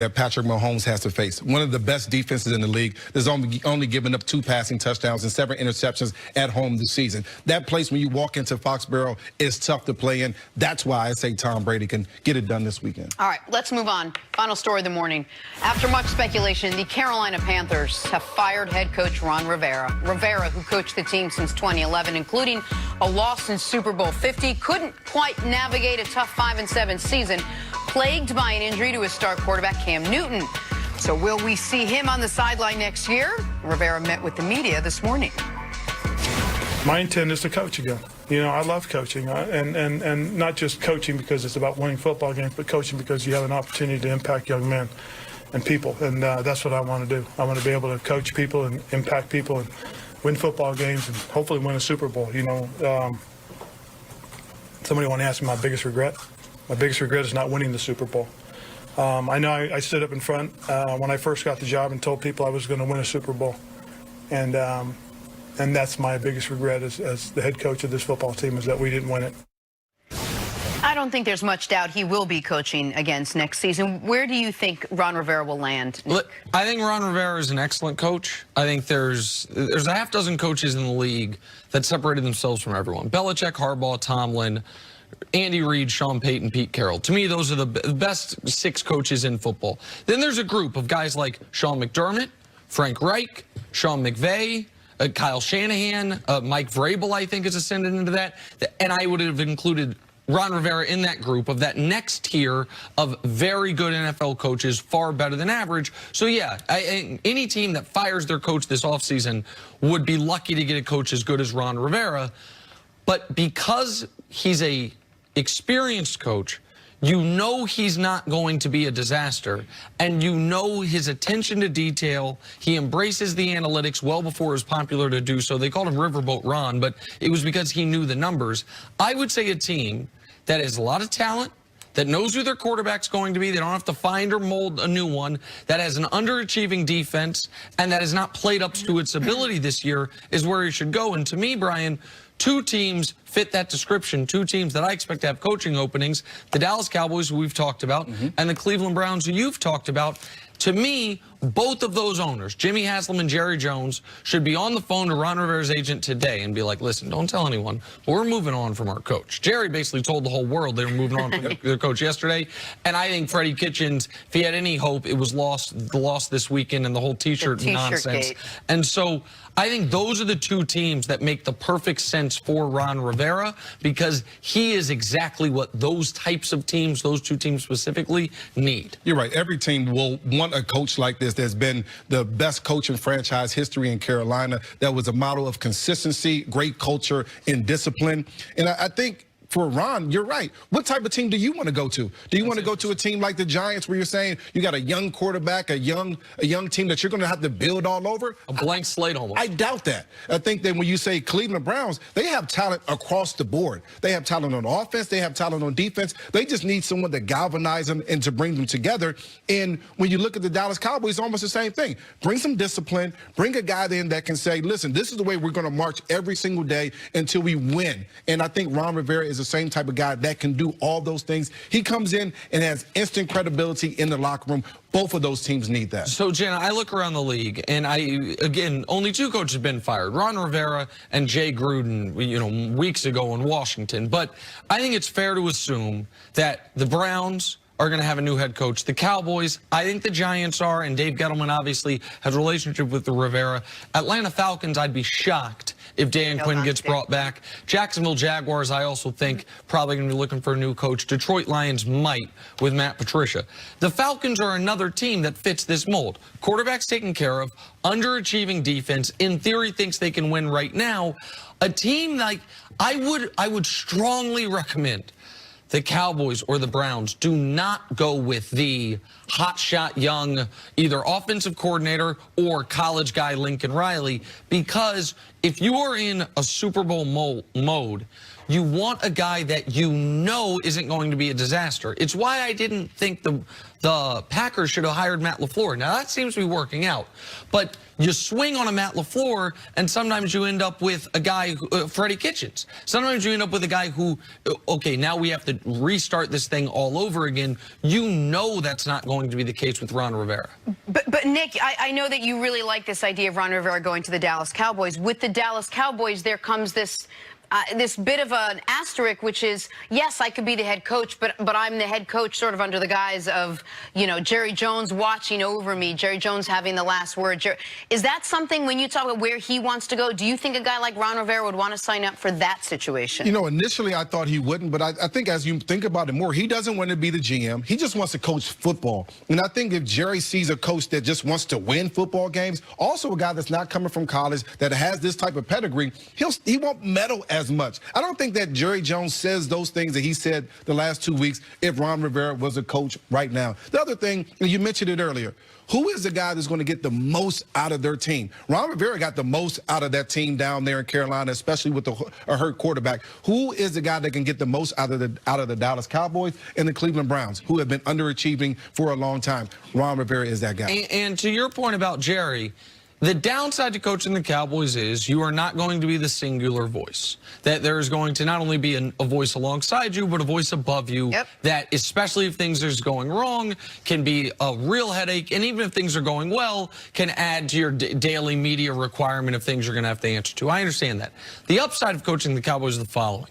that Patrick Mahomes has to face. One of the best defenses in the league. There's only given up 2 passing touchdowns and 7 interceptions at home this season. That place when you walk into Foxborough is tough to play in. That's why I say Tom Brady can get it done this weekend. All right, let's move on. Final story of the morning. After much speculation, the Carolina Panthers have fired head coach Ron Rivera. Rivera, who coached the team since 2011, including a loss in Super Bowl 50, couldn't quite navigate a tough 5-7 season, plagued by an injury to his star quarterback, Cam Newton. So will we see him on the sideline next year? Rivera met with the media this morning. My intent is to coach again. You know, I love coaching, and not just coaching because it's about winning football games, but coaching because you have an opportunity to impact young men and people, and that's what I want to do. I want to be able to coach people and impact people and win football games and hopefully win a Super Bowl. You know, somebody want to ask me my biggest regret? My biggest regret is not winning the Super Bowl. I know I stood up in front when I first got the job and told people I was going to win a Super Bowl, and that's my biggest regret as the head coach of this football team, is that we didn't win it. I don't think there's much doubt he will be coaching against next season. Where do you think Ron Rivera will land, Nick? Look, I think Ron Rivera is an excellent coach. I think there's a half dozen coaches in the league that separated themselves from everyone. Belichick, Harbaugh, Tomlin, Andy Reid, Sean Payton, Pete Carroll. To me, those are the best 6 coaches in football. Then there's a group of guys like Sean McDermott, Frank Reich, Sean McVay, Kyle Shanahan, Mike Vrabel, I think, is ascended into that. And I would have included Ron Rivera in that group of that next tier of very good NFL coaches, far better than average. So, yeah, any team that fires their coach this offseason would be lucky to get a coach as good as Ron Rivera. But because he's a experienced coach, you know he's not going to be a disaster, and you know his attention to detail. He embraces the analytics well before it was popular to do so. They called him Riverboat Ron, but it was because he knew the numbers. I would say a team that has a lot of talent, that knows who their quarterback's going to be, they don't have to find or mold a new one, that has an underachieving defense, and that has not played up to its ability this year is where he should go. And to me, Brian, 2 teams fit that description, 2 teams that I expect to have coaching openings, the Dallas Cowboys, who we've talked about, and the Cleveland Browns, who you've talked about. To me, both of those owners, Jimmy Haslam and Jerry Jones, should be on the phone to Ron Rivera's agent today and be like, listen, don't tell anyone, we're moving on from our coach. Jerry basically told the whole world they were moving on from their coach yesterday. And I think Freddie Kitchens, if he had any hope, it was the loss this weekend and the whole T-shirt nonsense. Gate. And so I think those are the 2 teams that make the perfect sense for Ron Rivera, because he is exactly what those types of teams, those 2 teams specifically, need. You're right. Every team will want a coach like this that's been the best coach in franchise history in Carolina, that was a model of consistency, great culture, and discipline. And I think for Ron, you're right. What type of team do you want to go to? Do you want to go to a team like the Giants, where you're saying you got a young quarterback, a young team that you're going to have to build all over? A blank slate almost. I doubt that. I think that when you say Cleveland Browns, they have talent across the board. They have talent on offense. They have talent on defense. They just need someone to galvanize them and to bring them together. And when you look at the Dallas Cowboys, it's almost the same thing. Bring some discipline. Bring a guy in that can say, listen, this is the way we're going to march every single day until we win. And I think Ron Rivera is the same type of guy that can do all those things. He comes in and has instant credibility in the locker room. Both of those teams need that. So, Jenna, I look around the league, and again, only 2 coaches have been fired, Ron Rivera and Jay Gruden, weeks ago in Washington. But I think it's fair to assume that the Browns are going to have a new head coach. The Cowboys, I think the Giants are, and Dave Gettleman obviously has a relationship with the Rivera. Atlanta Falcons, I'd be shocked if Dan Quinn gets brought back. Jacksonville Jaguars, I also think, probably going to be looking for a new coach. Detroit Lions might with Matt Patricia. The Falcons are another team that fits this mold. Quarterback's taken care of, underachieving defense, in theory thinks they can win right now. A team like, I would strongly recommend the Cowboys or the Browns do not go with the hotshot young either offensive coordinator or college guy Lincoln Riley, because if you are in a Super Bowl mode, you want a guy that you know isn't going to be a disaster. It's why I didn't think the the Packers should have hired Matt LaFleur. Now, that seems to be working out. But you swing on a Matt LaFleur, and sometimes you end up with a guy, Freddie Kitchens. Sometimes you end up with a guy who, okay, now we have to restart this thing all over again. You know that's not going to be the case with Ron Rivera. But Nick, I know that you really like this idea of Ron Rivera going to the Dallas Cowboys. With the Dallas Cowboys, there comes this bit of an asterisk, which is, yes, I could be the head coach, but I'm the head coach sort of under the guise of, you know, Jerry Jones watching over me, Jerry Jones having the last word. Is that something, when you talk about where he wants to go, do you think a guy like Ron Rivera would want to sign up for that situation? You know, initially I thought he wouldn't, but I think as you think about it more, he doesn't want to be the GM. He just wants to coach football. And I think if Jerry sees a coach that just wants to win football games, also a guy that's not coming from college, that has this type of pedigree, he won't meddle as much. I don't think that Jerry Jones says those things that he said the last 2 weeks if Ron Rivera was a coach right now. The other thing, and you mentioned it earlier, who is the guy that's going to get the most out of their team? Ron Rivera got the most out of that team down there in Carolina, especially with a hurt quarterback. Who is the guy that can get the most out of the Dallas Cowboys and the Cleveland Browns, who have been underachieving for a long time? Ron Rivera is that guy. And to your point about Jerry, the downside to coaching the Cowboys is you are not going to be the singular voice. That there is going to not only be a voice alongside you, but a voice above you. Yep. That, especially if things are going wrong, can be a real headache. And even if things are going well, can add to your daily media requirement of things you're going to have to answer to. I understand that. The upside of coaching the Cowboys is the following.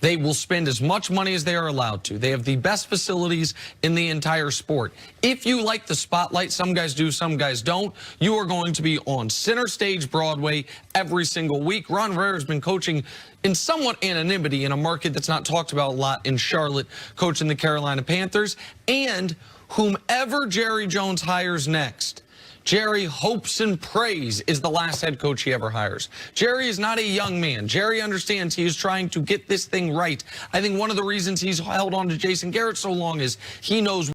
They will spend as much money as they are allowed to. They have the best facilities in the entire sport. If you like the spotlight, some guys do, some guys don't, you are going to be on center stage Broadway every single week. Ron Rivera has been coaching in somewhat anonymity in a market that's not talked about a lot in Charlotte, coaching the Carolina Panthers. And whomever Jerry Jones hires next, Jerry hopes and prays is the last head coach he ever hires. Jerry is not a young man. Jerry understands he is trying to get this thing right. I think one of the reasons he's held on to Jason Garrett so long is he knows